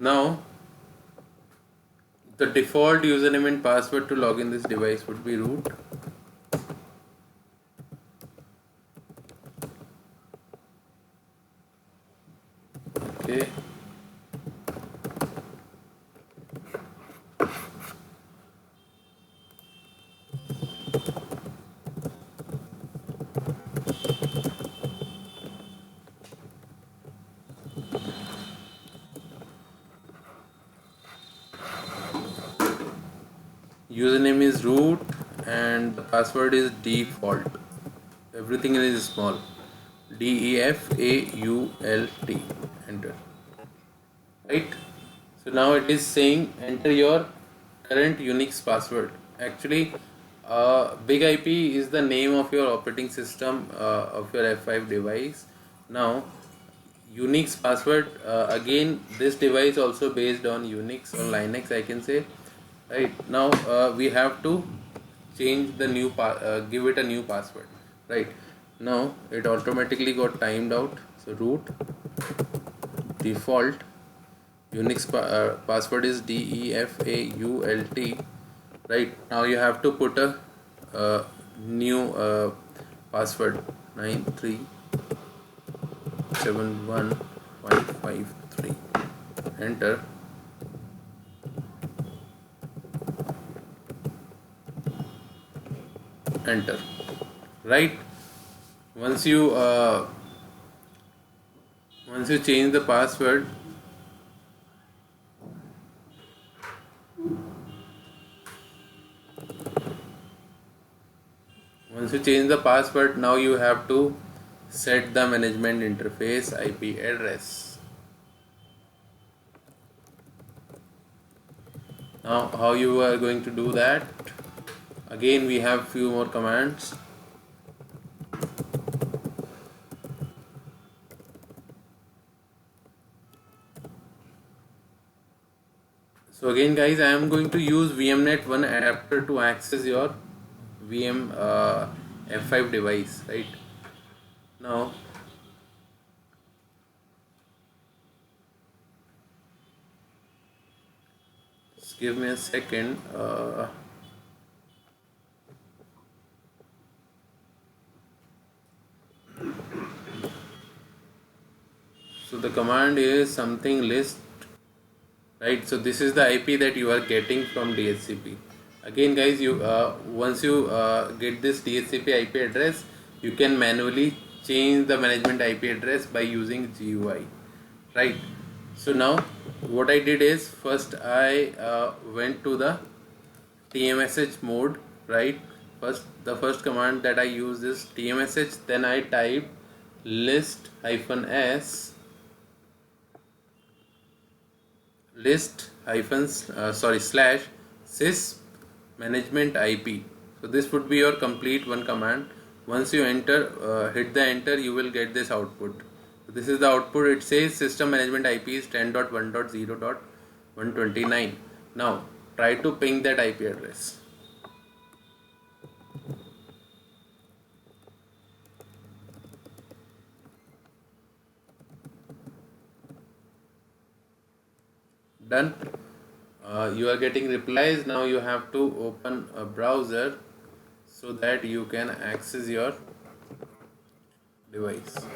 Speaker 1: Now the default username and password to log in this device would be root. Okay. Username is root and the password is default. Everything is small. DEFAULT. Enter. Right? So now it is saying enter your current Unix password. Actually, Big IP is the name of your operating system of your F5 device. Now Unix password, again this device also based on Unix or Linux, I can say. Right now we have to change the new give it a new password. Right now it automatically got timed out. So root default Unix password is DEFAULT. Right now you have to put a new password 9371553. Enter. Enter. Right, once you change the password, Once you change the password, now you have to set the management interface IP address. Now how you are going to do that? Again, we have few more commands. So again guys, I am going to use VMnet 1 adapter to access your VM F5 device, right? Now just give me a second. So the command is something list, right? So this is the IP that you are getting from DHCP. Again guys, you once you get this DHCP IP address, you can manually change the management IP address by using GUI, right? So now what I did is, first I went to the tmsh mode, right? The first command that I use is tmsh, then I typed list -s slash sys management IP. So this would be your complete one command. Once you enter, hit the enter, you will get this output. So this is the output. It says system management IP is 10.1.0.129. Now try to ping that IP address. Done. You are getting replies. Now you have to open a browser so that you can access your device.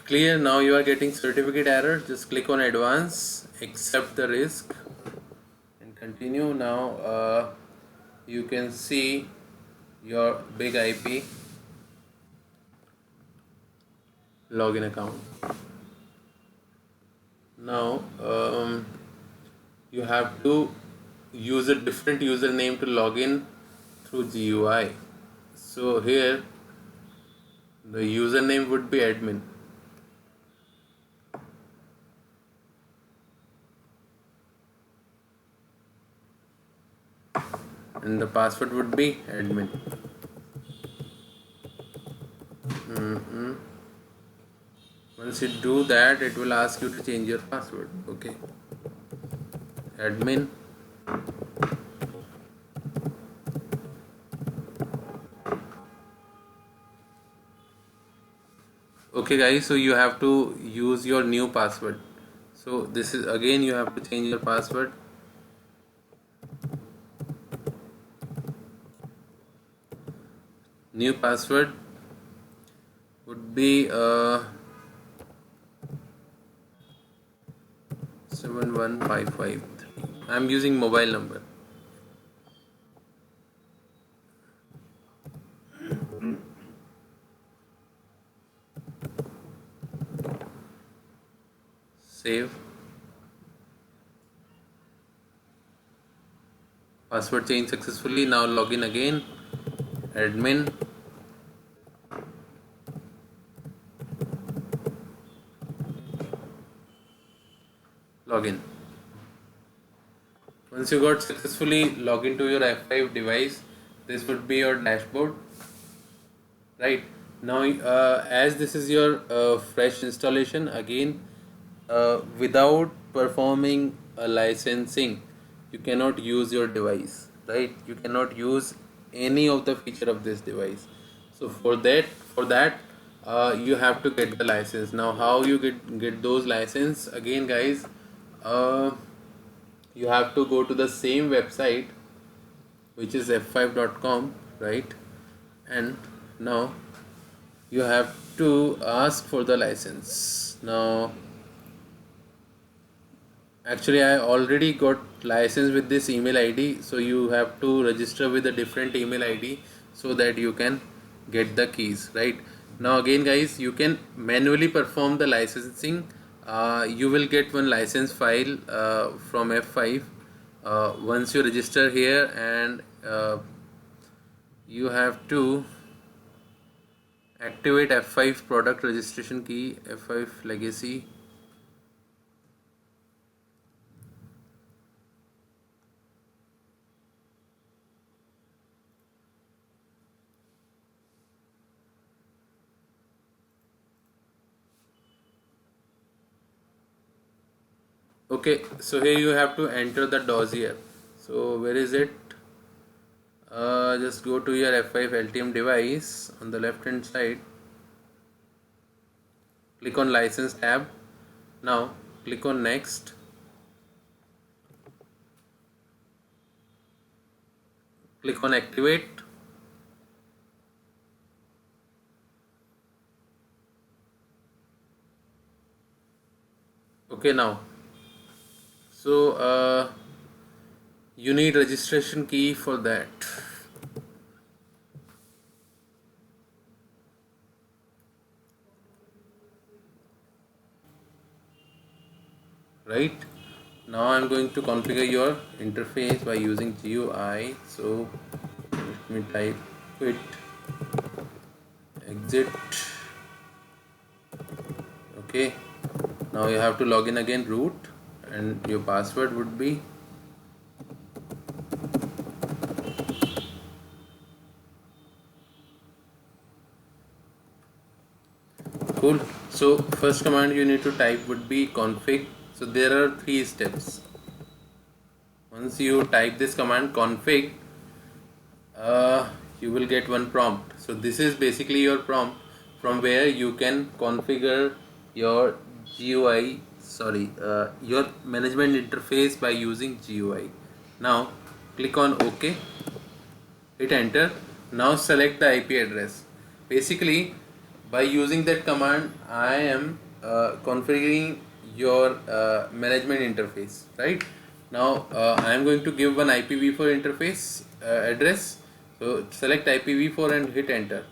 Speaker 1: Clear. Now you are getting certificate error. Just click on advance, accept the risk and continue. Now you can see your big IP login account. Now you have to use a different username to log in through GUI. So here the username would be admin and the password would be admin. Once you do that, it will ask you to change your password. Okay, admin. Okay guys, so you have to use your new password. So this is, again you have to change your password. New password would be 71553. I'm using mobile number. Save. Password change successfully. Now login again. Admin. Login. Once you got successfully login to your F5 device, this would be your dashboard, right? Now as this is your fresh installation, again without performing a licensing, you cannot use your device, right? You cannot use any of the feature of this device. So for that you have to get the license. Now how you get those license? Again guys, you have to go to the same website, which is f5.com, right? And now you have to ask for the license. Now actually I already got license with this email ID, so you have to register with a different email ID so that you can get the keys, right? Now again guys, you can manually perform the licensing. You will get one license file from F5 once you register here, and you have to activate F5 product registration key, F5 legacy. Okay, so here you have to enter the dossier. So where is it? Just go to your F5 LTM device on the left hand side. Click on license tab. Now click on next. Click on activate. Okay, now so you need registration key for that. Right now I'm going to configure your interface by using GUI. So let me type quit, exit. Okay, now you have to log in again, root, and your password would be cool. So first command you need to type would be config. So there are 3 steps. Once you type this command config, you will get one prompt. So this is basically your prompt from where you can configure your GUI, your management interface by using GUI. Now click on OK, hit enter. Now select the IP address. Basically by using that command I am configuring your management interface, right? Now I am going to give one IPv4 interface address. So select IPv4 and hit enter.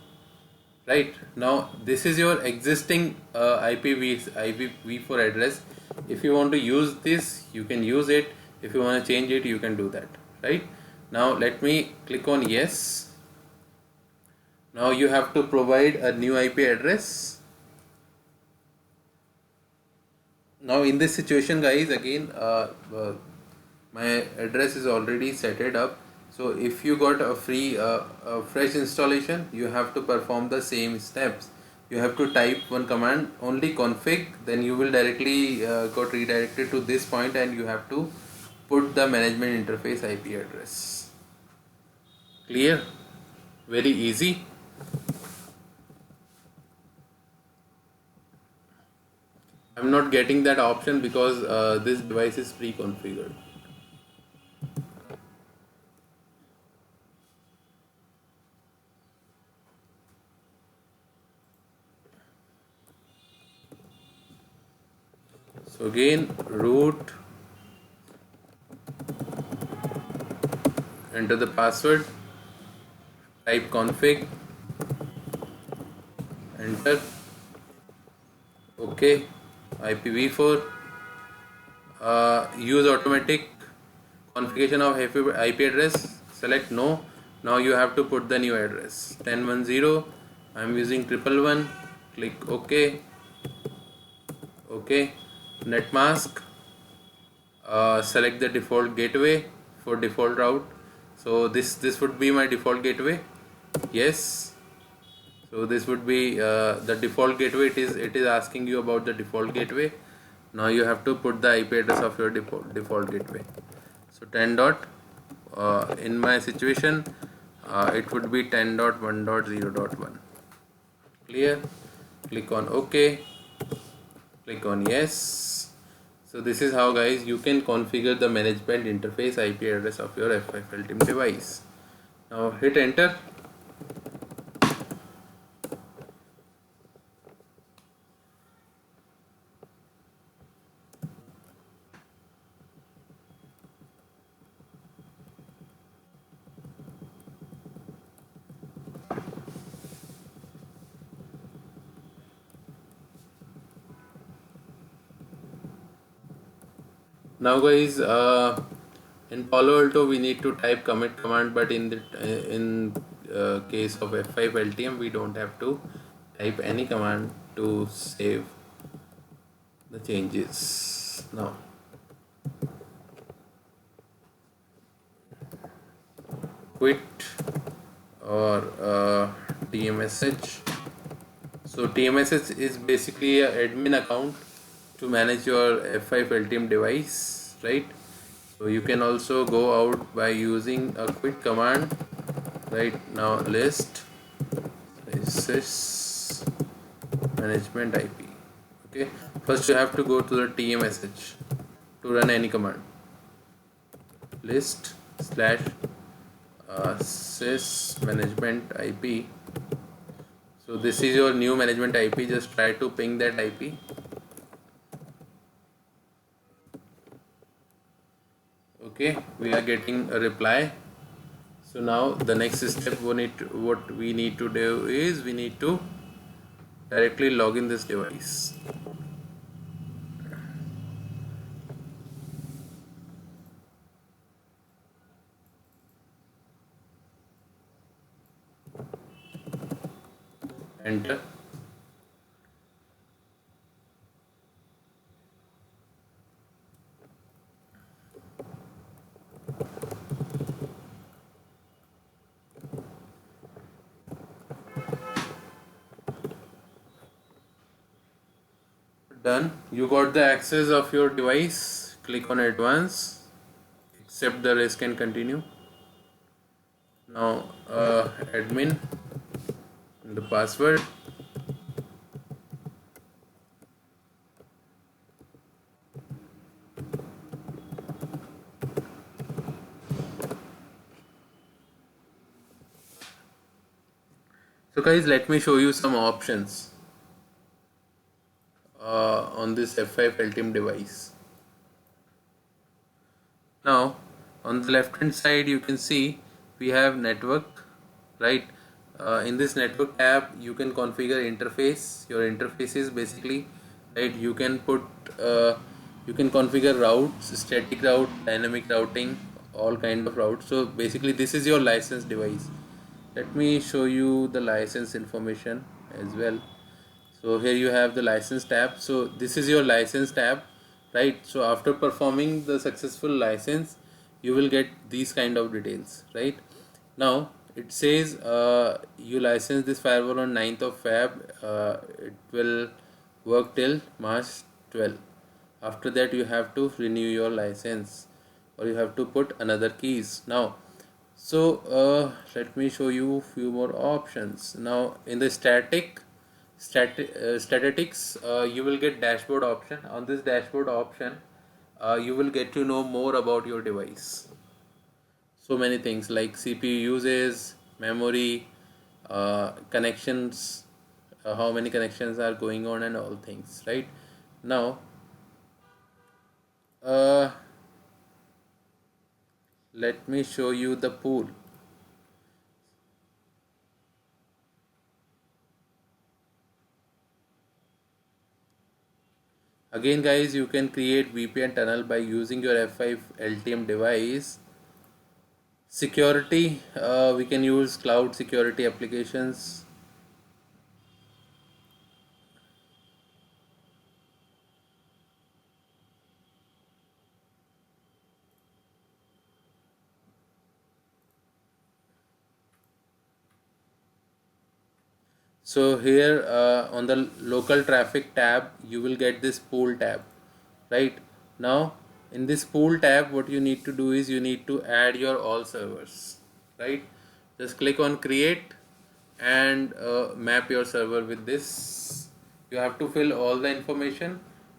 Speaker 1: Right now this is your existing IPv4 address. If you want to use this, you can use it. If you want to change it, you can do that. Right now let me click on yes. Now you have to provide a new IP address. Now in this situation guys, again my address is already set it up. So if you got a free fresh installation, you have to perform the same steps. You have to type one command only config, then you will directly got redirected to this point, and you have to put the management interface IP address. Clear? Very easy. I'm not getting that option because this device is pre-configured. So again, root, enter the password, type config, enter, OK, IPv4, use automatic configuration of IP address, select no. Now you have to put the new address 10.10. I am using 111. Click OK. OK. Netmask. Select the default gateway for default route. So this would be my default gateway. Yes. So this would be the default gateway. It is asking you about the default gateway. Now you have to put the IP address of your default gateway. So 10 dot in my situation it would be 10.1.0.1. Clear? Click on OK. Click on yes. So this is how guys you can configure the management interface IP address of your F5 LTM device. Now hit enter. Now guys, in Palo Alto we need to type commit command, but in the case of F5 LTM we don't have to type any command to save the changes. Now quit or tmsh. So tmsh is basically a admin account to manage your F5 LTM device, right? So you can also go out by using a quit command. Right now, list sys management IP. Okay, first you have to go to the tmsh to run any command. List slash sys management IP. So this is your new management IP. Just try to ping that IP. Okay, we are getting a reply. So now the next step what we need to do is we need to directly log in this device. Enter. Done. You got the access of your device. Click on advanced. Accept the risk and continue. Now admin and the password. So guys, let me show you some options on this F5 LTM device. Now on the left hand side you can see we have network, right? In this network tab you can configure interface, your interfaces basically, right? You can put you can configure routes, static route, dynamic routing, all kind of routes. So basically this is your license device. Let me show you the license information as well. So here you have the license tab. So this is your license tab, right? So after performing the successful license you will get these kind of details, right? Now it says you license this firewall on 9th of Feb. It will work till March 12. After that you have to renew your license or you have to put another keys. Now so let me show you few more options. Now in the statistics you will get dashboard option. On this dashboard option you will get to know more about your device. So many things like CPU uses, memory, connections, how many connections are going on and all things, right? Now let me show you the pool. Again guys, you can create VPN tunnel by using your F5 LTM device. Security, we can use cloud security applications. So here on the local traffic tab you will get this pool tab, right? Now in this pool tab what you need to do is you need to add your all servers, right? Just click on create and map your server with this. You have to fill all the information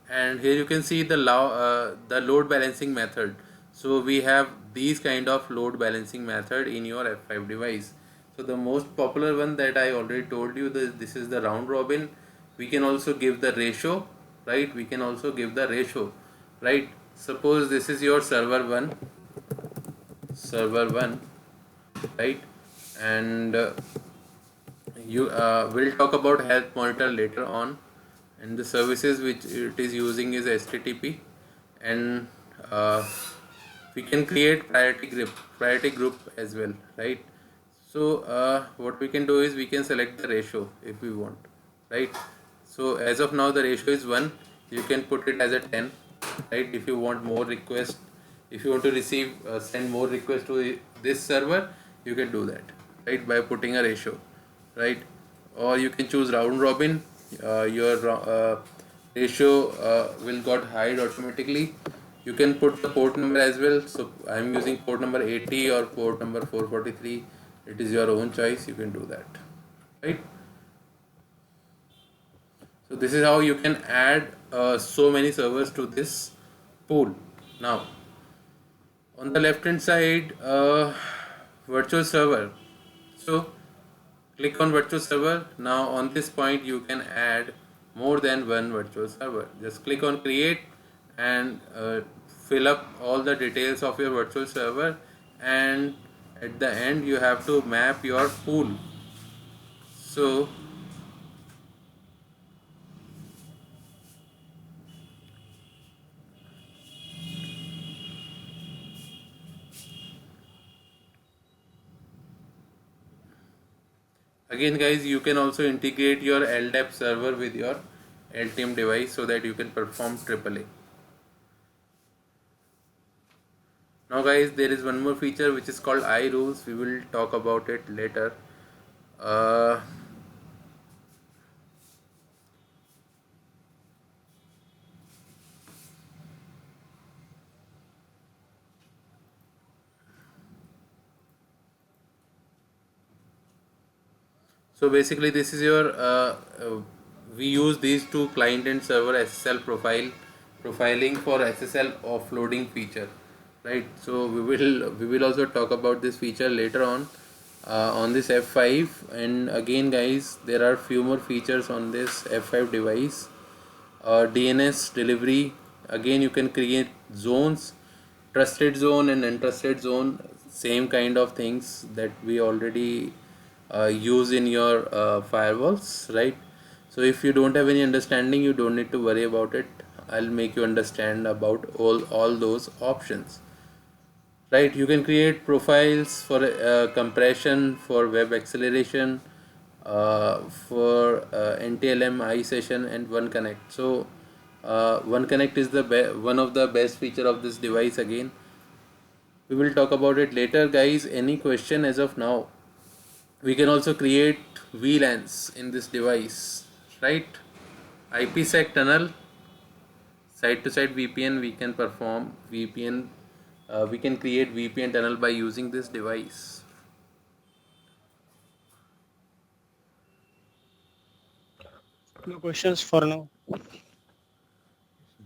Speaker 1: and here you can see the load balancing method. So we have these kind of load balancing method in your F5 device. So the most popular one that I already told you, this is the round robin. We can also give the ratio, right? We can also give the ratio, right? Suppose this is your server 1, right? And you will talk about health monitor later on, and the services which it is using is HTTP and we can create priority group as well, right? So what we can do is we can select the ratio if we want, right? So as of now the ratio is 1. You can put it as a 10, right? If you want more requests, if you want to receive send more requests to this server, you can do that, right, by putting a ratio, right? Or you can choose round robin. Your ratio will got hide automatically. You can put the port number as well. So I am using port number 80 or port number 443. It is your own choice. You can do that, right? So this is how you can add so many servers to this pool. Now on the left hand side, virtual server. So click on virtual server. Now on this point you can add more than one virtual server. Just click on create and fill up all the details of your virtual server, and at the end you have to map your pool. So again guys, you can also integrate your LDAP server with your LTM device so that you can perform AAA. Now guys, there is one more feature which is called iRules. We will talk about it later. Uh, so basically this is your we use these two client and server SSL profiling for SSL offloading feature, right? So we will also talk about this feature later on this F5. And again guys, there are few more features on this F5 device. DNS delivery. Again, you can create zones, trusted zone and untrusted zone, same kind of things that we already use in your firewalls, right? So if you don't have any understanding, you don't need to worry about it. I'll make you understand about all those options, right? You can create profiles for compression, for web acceleration, for NTLM, iSession, and OneConnect. So OneConnect is the one of the best feature of this device. Again, we will talk about it later guys. Any question as of now? We can also create VLANs in this device, right? IPsec tunnel, side to side VPN. We can perform VPN. We can create VPN tunnel by using this device.
Speaker 3: No questions for now.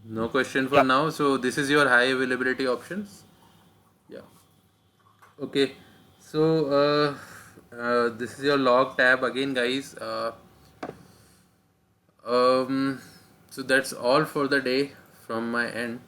Speaker 1: No question for
Speaker 3: Yeah.
Speaker 1: now. So this is your high availability options. Yeah. Okay. So this is your log tab again, guys. So that's all for the day from my end.